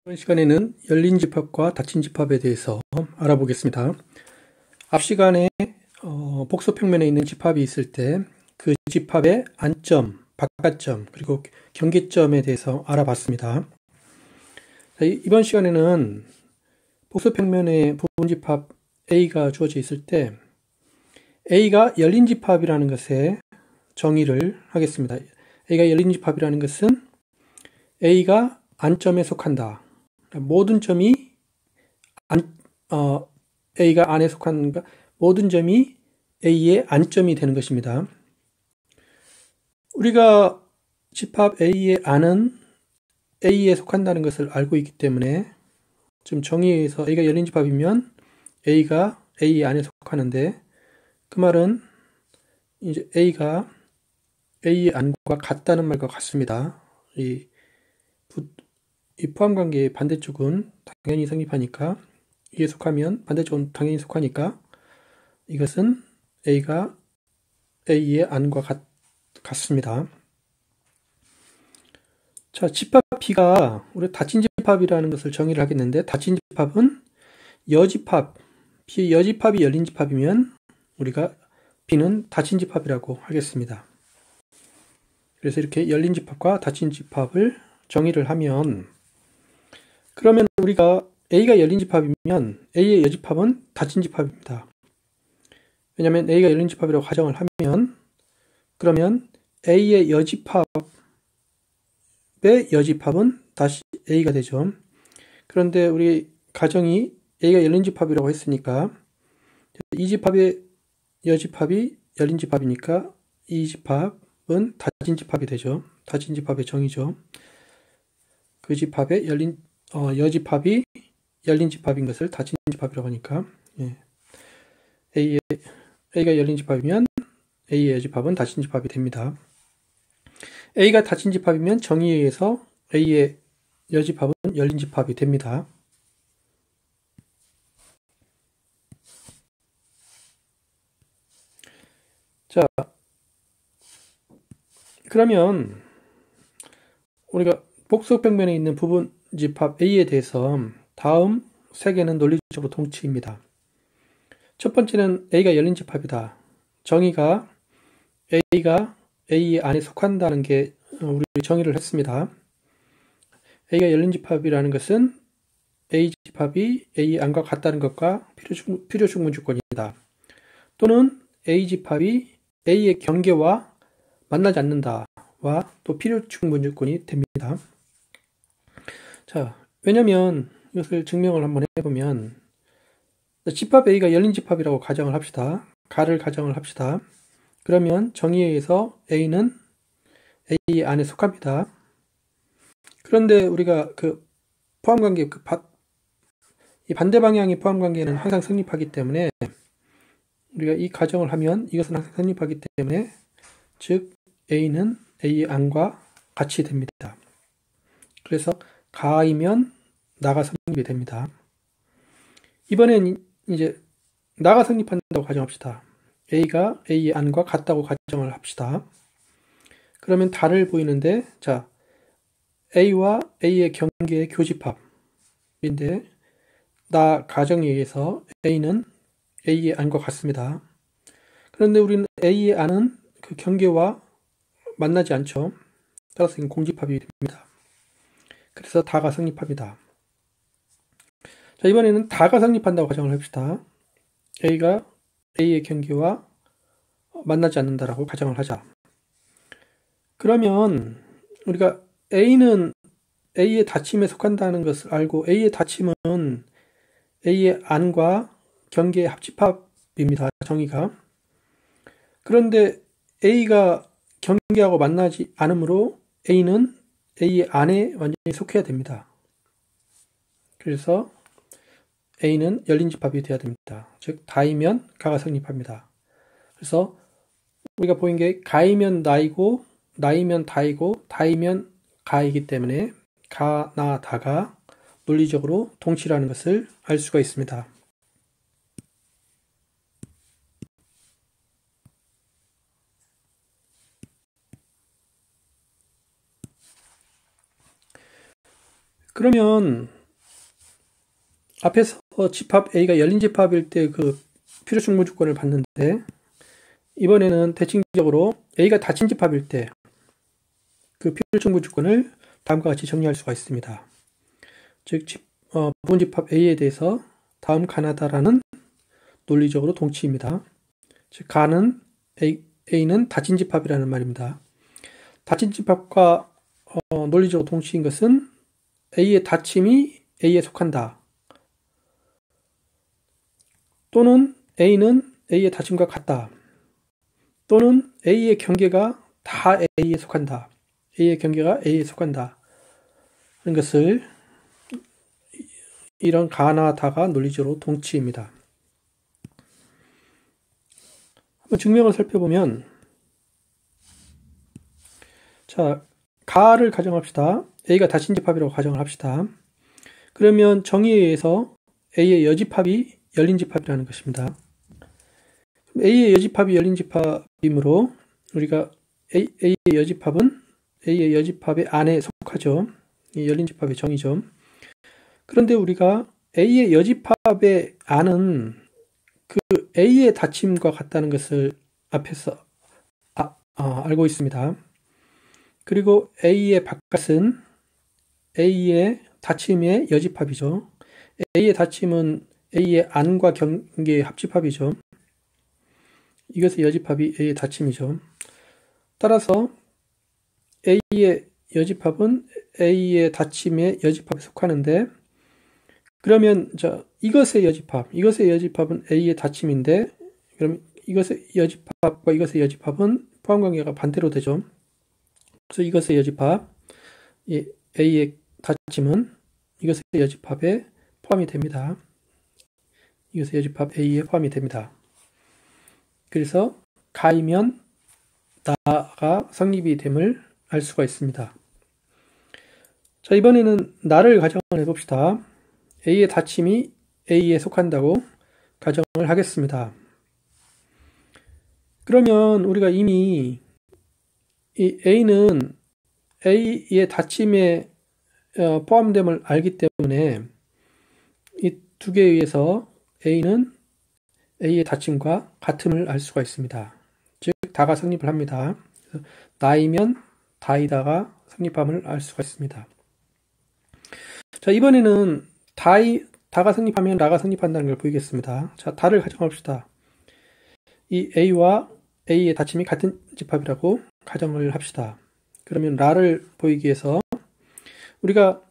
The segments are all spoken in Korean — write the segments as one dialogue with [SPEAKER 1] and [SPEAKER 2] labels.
[SPEAKER 1] 이번 시간에는 열린 집합과 닫힌 집합에 대해서 알아보겠습니다. 앞 시간에 복소평면에 있는 집합이 있을 때 그 집합의 안점, 바깥점, 그리고 경계점에 대해서 알아봤습니다. 이번 시간에는 복소평면에 부분집합 A가 주어져 있을 때 A가 열린 집합이라는 것에 정의를 하겠습니다. A가 열린 집합이라는 것은 A가 안점에 속한다. 모든 점이 A가 안에 속한가 모든 점이 A의 안점이 되는 것입니다. 우리가 집합 A의 안은 A에 속한다는 것을 알고 있기 때문에 지금 정의에서 A가 열린 집합이면 A가 A 안에 속하는데 그 말은 이제 A가 A의 안과 같다는 말과 같습니다. 이 포함관계의 반대쪽은 당연히 성립하니까 이에 속하면 반대쪽은 당연히 속하니까 이것은 A가 A의 안과 같습니다. 자, 집합 B가 우리 닫힌 집합이라는 것을 정의를 하겠는데 닫힌 집합은 여집합, B의 여집합이 열린 집합이면 우리가 B는 닫힌 집합이라고 하겠습니다. 그래서 이렇게 열린 집합과 닫힌 집합을 정의를 하면 그러면 우리가 A가 열린 집합이면 A의 여집합은 닫힌 집합입니다. 왜냐하면 A가 열린 집합이라고 가정을 하면 그러면 A의 여집합의 여집합은 다시 A가 되죠. 그런데 우리 가정이 A가 열린 집합이라고 했으니까 이 집합의 여집합이 열린 집합이니까 이 집합은 닫힌 집합이 되죠. 닫힌 집합의 정의죠. 그 집합의 여집합이 열린 집합인 것을 닫힌 집합이라고 하니까 A가 열린 집합이면 A의 여집합은 닫힌 집합이 됩니다. A가 닫힌 집합이면 정의에 의해서 A의 여집합은 열린 집합이 됩니다. 자, 그러면 우리가 복소평면에 있는 부분 집합 A에 대해서 다음 세 개는 논리적으로 동치입니다. 첫 번째는 A가 열린 집합이다. 정의가 A가 A 안에 속한다는 게 우리 정의를 했습니다. A가 열린 집합이라는 것은 A 집합이 A 안과 같다는 것과 필요 충분 조건이다. 또는 A 집합이 A의 경계와 만나지 않는다와 또 필요 충분 조건이 됩니다. 자, 왜냐면 이것을 증명을 한번 해보면 집합 A가 열린 집합이라고 가정을 합시다. 가를 가정을 합시다. 그러면 정의에 의해서 A는 A 안에 속합니다. 그런데 우리가 그 포함관계 이 반대 방향의 포함관계는 항상 성립하기 때문에 우리가 이 가정을 하면 이것은 항상 성립하기 때문에 즉 A는 A의 안과 같이 됩니다. 그래서 가이면 나가 성립이 됩니다. 이번엔 이제 나가 성립한다고 가정합시다. A가 A의 안과 같다고 가정을 합시다. 그러면 다를 보이는데 자 A와 A의 경계의 교집합인데 나 가정에 의해서 A는 A의 안과 같습니다. 그런데 우리는 A의 안은 그 경계와 만나지 않죠. 따라서 이건 공집합이 됩니다. 그래서 다가 성립합니다. 자, 이번에는 다가 성립한다고 가정을 합시다. A가 A의 경계와 만나지 않는다라고 가정을 하자. 그러면 우리가 A는 A의 닫힘에 속한다는 것을 알고 A의 닫힘은 A의 안과 경계의 합집합입니다. 정의가. 그런데 A가 경계하고 만나지 않으므로 A는 A의 안에 완전히 속해야 됩니다. 그래서 A는 열린 집합이 되어야 됩니다. 즉 다이면 가가 성립합니다. 그래서 우리가 보인 게 가이면 나이고 나이면 다이고 다이면 가이기 때문에 가, 나, 다가 논리적으로 동치라는 것을 알 수가 있습니다. 그러면 앞에서 집합 A가 열린 집합일 때 그 필요 충분 조건을 봤는데, 이번에는 대칭적으로 A가 닫힌 집합일 때 그 필요 충분 조건을 다음과 같이 정리할 수가 있습니다. 즉, 부분 집합 A에 대해서 다음 가나다라는 논리적으로 동치입니다. 즉, 가는 A는 닫힌 집합이라는 말입니다. 닫힌 집합과 논리적으로 동치인 것은 A의 닫힘이 A에 속한다. 또는 A는 A의 닫힘과 같다. 또는 A의 경계가 다 A에 속한다. A의 경계가 A에 속한다. 하는 것을 이런 가나다가 논리적으로 동치입니다. 한번 증명을 살펴보면, 자, 가를 가정합시다. A가 닫힌 집합이라고 가정을 합시다. 그러면 정의에 의해서 A의 여집합이 열린 집합이라는 것입니다. A의 여집합이 열린 집합이므로 우리가 A의 여집합은 A의 여집합의 안에 속하죠. 이 열린 집합의 정의죠. 그런데 우리가 A의 여집합의 안은 그 A의 닫힘과 같다는 것을 앞에서 알고 있습니다. 그리고 A의 바깥은 A의 닫힘의 여집합이죠. A의 닫힘은 A의 안과 경계의 합집합이죠. 이것의 여집합이 A의 닫힘이죠. 따라서 A의 여집합은 A의 닫힘의 여집합에 속하는데, 그러면 이것의 여집합은 A의 닫힘인데, 그럼 이것의 여집합과 이것의 여집합은 포함관계가 반대로 되죠. 그래서 이것의 여집합, A의 닫힘은 이것의 여집합에 포함이 됩니다. 이것의 여집합 A에 포함이 됩니다. 그래서 가이면 나가 성립이 됨을 알 수가 있습니다. 자, 이번에는 나를 가정을 해봅시다. A의 닫힘이 A에 속한다고 가정을 하겠습니다. 그러면 우리가 이미 이 A는 A의 닫힘에 포함됨을 알기 때문에 이 두 개에 의해서 A는 A의 닫힘과 같음을 알 수가 있습니다. 즉, 다가 성립을 합니다. 그래서 나이면 다이다가 성립함을 알 수가 있습니다. 자, 이번에는 다가 성립하면 나가 성립한다는 걸 보이겠습니다. 자, 다를 가정합시다. 이 A와 A의 닫힘이 같은 집합이라고 가정을 합시다. 그러면 라를 보이기 위해서 우리가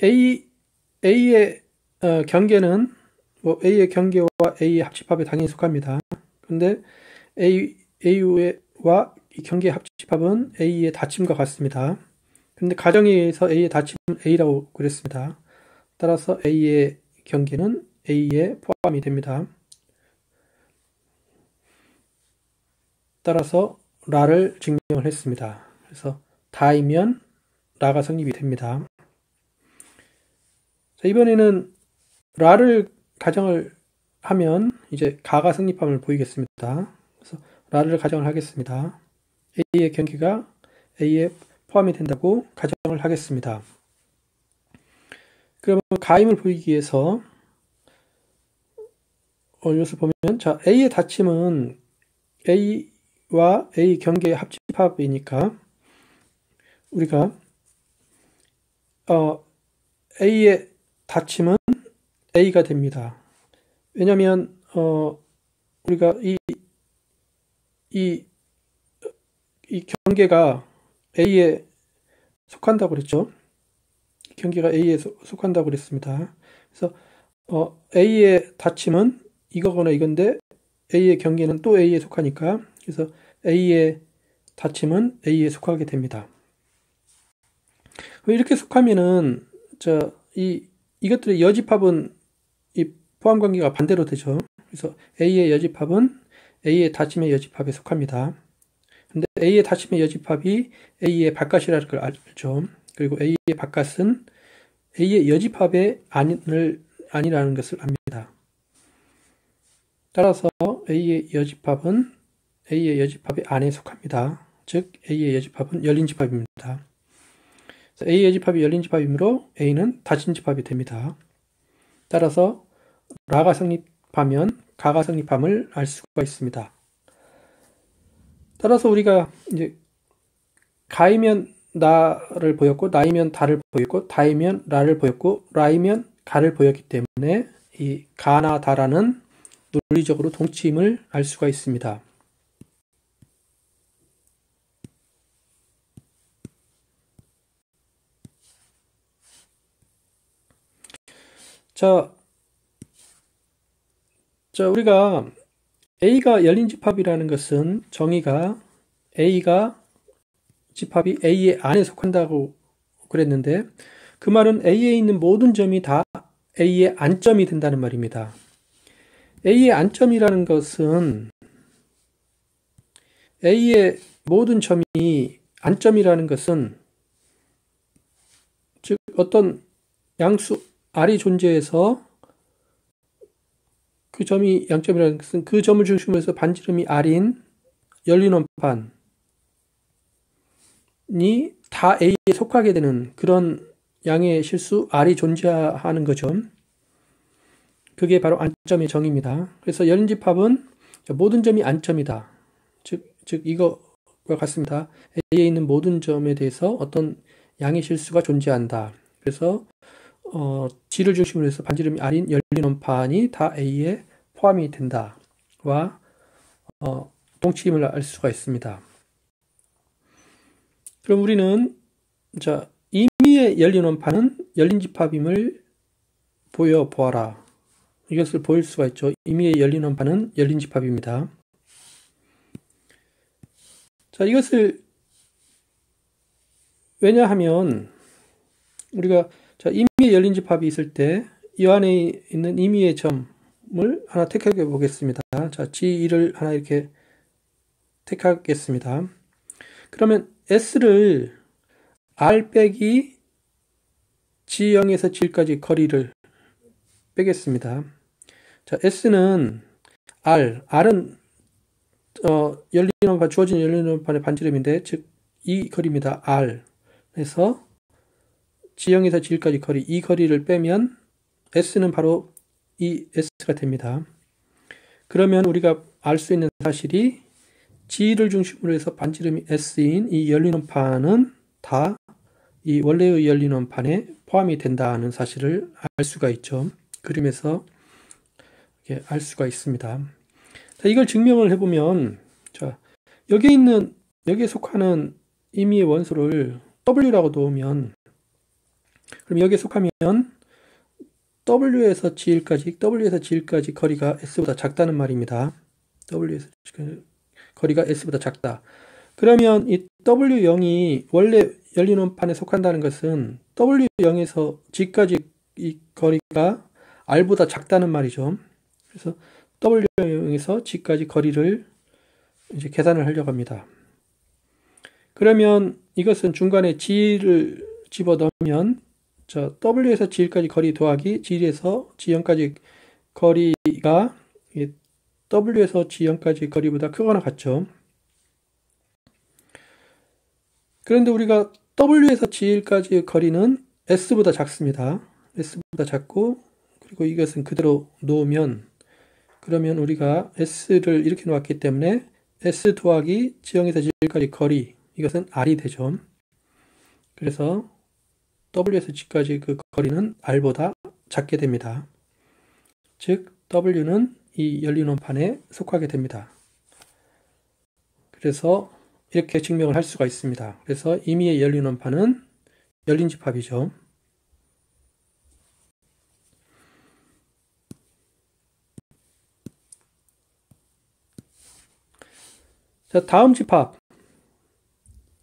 [SPEAKER 1] A의 경계는 A의 경계와 A의 합집합에 당연히 속합니다. 그런데 A와 이 경계의 합집합은 A의 닫힘과 같습니다. 그런데 가정에 의해서 A의 닫힘은 A라고 그랬습니다. 따라서 A의 경계는 A에 포함이 됩니다. 따라서 라를 증명을 했습니다. 그래서 다이면 라가 성립이 됩니다. 자, 이번에는 라를 가정을 하면 이제 가가 성립함을 보이겠습니다. 그래서 라를 가정을 하겠습니다. A의 경계가 A에 포함이 된다고 가정을 하겠습니다. 그러면 가임을 보이기 위해서 이것을 보면, 자, A의 닫힘은 A와 A 경계의 합집합이니까 우리가 A의 닫힘은 A가 됩니다. 왜냐하면 우리가 이 경계가 A에 속한다고 그랬죠. 경계가 A에 속한다고 그랬습니다. 그래서 A의 닫힘은 이거거나 이건데 A의 경계는 또 A에 속하니까, 그래서 A의 닫힘은 A에 속하게 됩니다. 이렇게 속하면은 이것들의 여집합은 이 포함관계가 반대로 되죠. 그래서 A의 여집합은 A의 닫힘의 여집합에 속합니다. 근데 A의 닫힘의 여집합이 A의 바깥이라는 걸 알죠. 그리고 A의 바깥은 A의 여집합의 아니라는 것을 압니다. 따라서 A의 여집합은 A의 여집합의 안에 속합니다. 즉 A의 여집합은 열린 집합입니다. A의 집합이 열린 집합이므로 A는 닫힌 집합이 됩니다. 따라서 라가 성립하면 가가 성립함을 알 수가 있습니다. 따라서 우리가 이제 가이면 나를 보였고, 나이면 다를 보였고, 다이면 라를 보였고, 라이면 가를 보였기 때문에 이 가나 다라는 논리적으로 동치임을 알 수가 있습니다. 자, 우리가 A가 열린 집합이라는 것은 정의가 A가 집합이 A의 안에 속한다고 그랬는데 그 말은 A에 있는 모든 점이 다 A의 안점이 된다는 말입니다. A의 안점이라는 것은 A의 모든 점이 안점이라는 것은 즉 어떤 양수 R이 존재해서 그 점이 양점이라는 것은 그 점을 중심으로 해서 반지름이 R인 열린 원판이 다 A에 속하게 되는 그런 양의 실수 R이 존재하는 거죠. 그게 바로 안점의 정의입니다. 그래서 열린 집합은 모든 점이 안점이다. 즉 이거와 같습니다. A에 있는 모든 점에 대해서 어떤 양의 실수가 존재한다. 그래서 G를 중심으로 해서 반지름이 R인 열린 원판이 다 A에 포함이 된다와 동치임을 알 수가 있습니다. 그럼 우리는 임의의 열린 원판은 열린 집합임을 보여보아라. 이것을 보일 수가 있죠. 임의의 열린 원판은 열린 집합입니다. 자, 이것을 왜냐하면 우리가 임의의 열린 집합이 있을 때 이 안에 있는 임의의 점을 하나 택해 보겠습니다. 자, G1을 하나 이렇게 택하겠습니다. 그러면 S를 R 빼기 G0에서 G까지 거리를 빼겠습니다. 자, S는 R은 열린 원판, 주어진 열린 원판의 반지름인데, 즉, 이 거리입니다. R에서 G0에서 G까지 거리, 이 거리를 빼면 S는 바로 이 S가 됩니다. 그러면 우리가 알 수 있는 사실이 G를 중심으로 해서 반지름이 S인 이 열린 원판은 다 이 원래의 열린 원판에 포함이 된다는 사실을 알 수가 있죠. 그림에서 이렇게 알 수가 있습니다. 자, 이걸 증명을 해보면, 자, 여기에 속하는 임의의 원소를 W라고 놓으면, 그럼 여기에 속하면 W에서 G까지 거리가 S보다 작다는 말입니다. W에서 거리가 S보다 작다. 그러면 이 W0이 원래 열린 원판에 속한다는 것은 W0에서 G까지 이 거리가 R보다 작다는 말이죠. 그래서 W0에서 G까지 거리를 이제 계산을 하려고 합니다. 그러면 이것은 중간에 G를 집어넣으면 W에서 G까지 거리 더하기 G에서 G0까지 거리가 W에서 G0까지 거리보다 크거나 같죠. 그런데 우리가 W에서 G1까지의 거리는 S보다 작습니다. S보다 작고, 그리고 이것은 그대로 놓으면, 그러면 우리가 S를 이렇게 놓았기 때문에 S 더하기 G0에서 G1까지 거리, 이것은 R이 되죠. 그래서 W에서 G까지 그 거리는 R보다 작게 됩니다. 즉, W는 이 열린 원판에 속하게 됩니다. 그래서 이렇게 증명을 할 수가 있습니다. 그래서 임의의 열린 원판은 열린 집합이죠. 자, 다음 집합.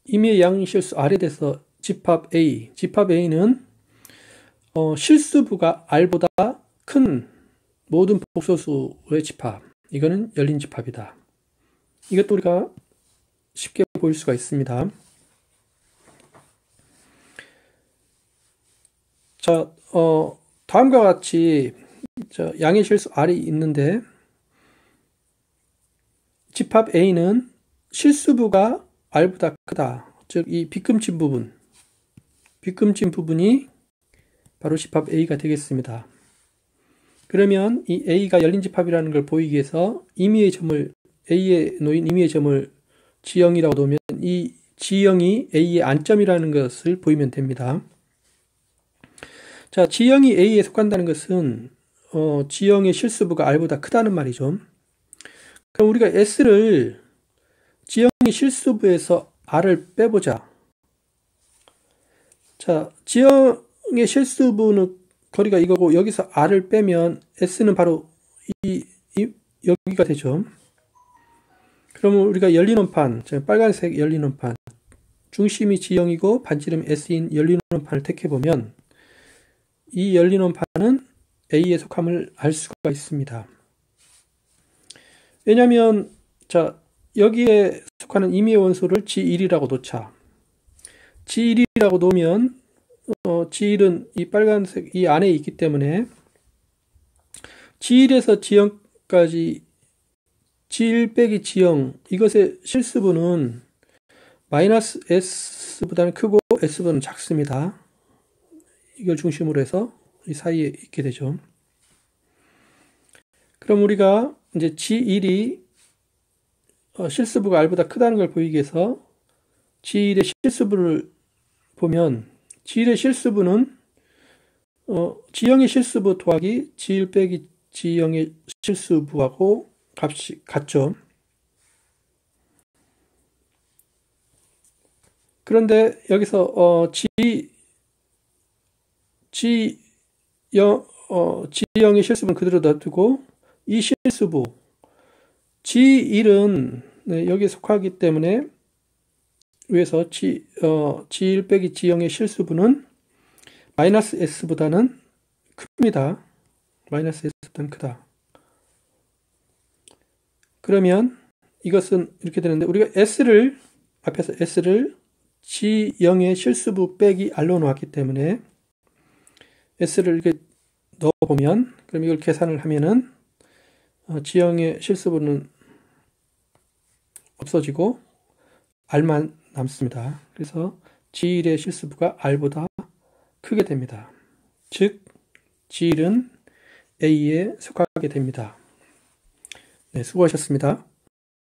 [SPEAKER 1] 임의의 양실수 R에 대해서 집합 A. 집합 A는 실수부가 R보다 큰 모든 복소수의 집합. 이거는 열린 집합이다. 이것도 우리가 쉽게 보일 수가 있습니다. 자, 다음과 같이 양의 실수 R이 있는데 집합 A는 실수부가 R보다 크다. 즉, 이 빗금친 부분, 빗금진 부분이 바로 집합 A가 되겠습니다. 그러면 이 A가 열린 집합이라는 걸 보이기 위해서 임의의 점을 A에 놓인 임의의 점을 G형이라고 놓으면 이 G형이 A의 안점이라는 것을 보이면 됩니다. 자, G형이 A에 속한다는 것은 G형의 실수부가 R보다 크다는 말이죠. 그럼 우리가 S를 G형의 실수부에서 R을 빼보자. 자, G형의 실수부는 거리가 이거고 여기서 R을 빼면 S는 바로 여기가 되죠. 그러면 우리가 열린 원판, 빨간색 열린 원판, 중심이 G형이고 반지름이 S인 열린 원판을 택해보면 이 열린 원판은 A에 속함을 알 수가 있습니다. 왜냐하면 자, 여기에 속하는 임의의 원소를 G1이라고 놓자. G1이라고 놓으면 G1은 이 빨간색 이 안에 있기 때문에 G1에서 G형까지 G1 빼기 G형 이것의 실수분은 마이너스 S보다는 크고 S보다는 작습니다. 이걸 중심으로 해서 이 사이에 있게 되죠. 그럼 우리가 이제 G1이 실수부가 R보다 크다는 걸 보이기 위해서 G1의 실수부를 보면 G1의 실수부는 G형의 실수부 더하기 G1 빼기 G형의 실수부하고 값이 같죠. 그런데 여기서 G형의 실수부는 그대로 놔두고 이 실수부 G1은 여기에 속하기 때문에 위에서 G1 빼기 G형의 실수부는 마이너스 S보다는 큽니다. 마이너스 S보다는 크다. 그러면 이것은 이렇게 되는데 우리가 앞에서 S를 G형의 실수부 빼기 R로 놓았기 때문에 S를 이렇게 넣어보면 그럼 이걸 계산을 하면은 G형의 실수부는 없어지고 R만 남습니다. 그래서 G1의 실수부가 R보다 크게 됩니다. 즉 G1은 A에 속하게 됩니다. 네, 수고하셨습니다.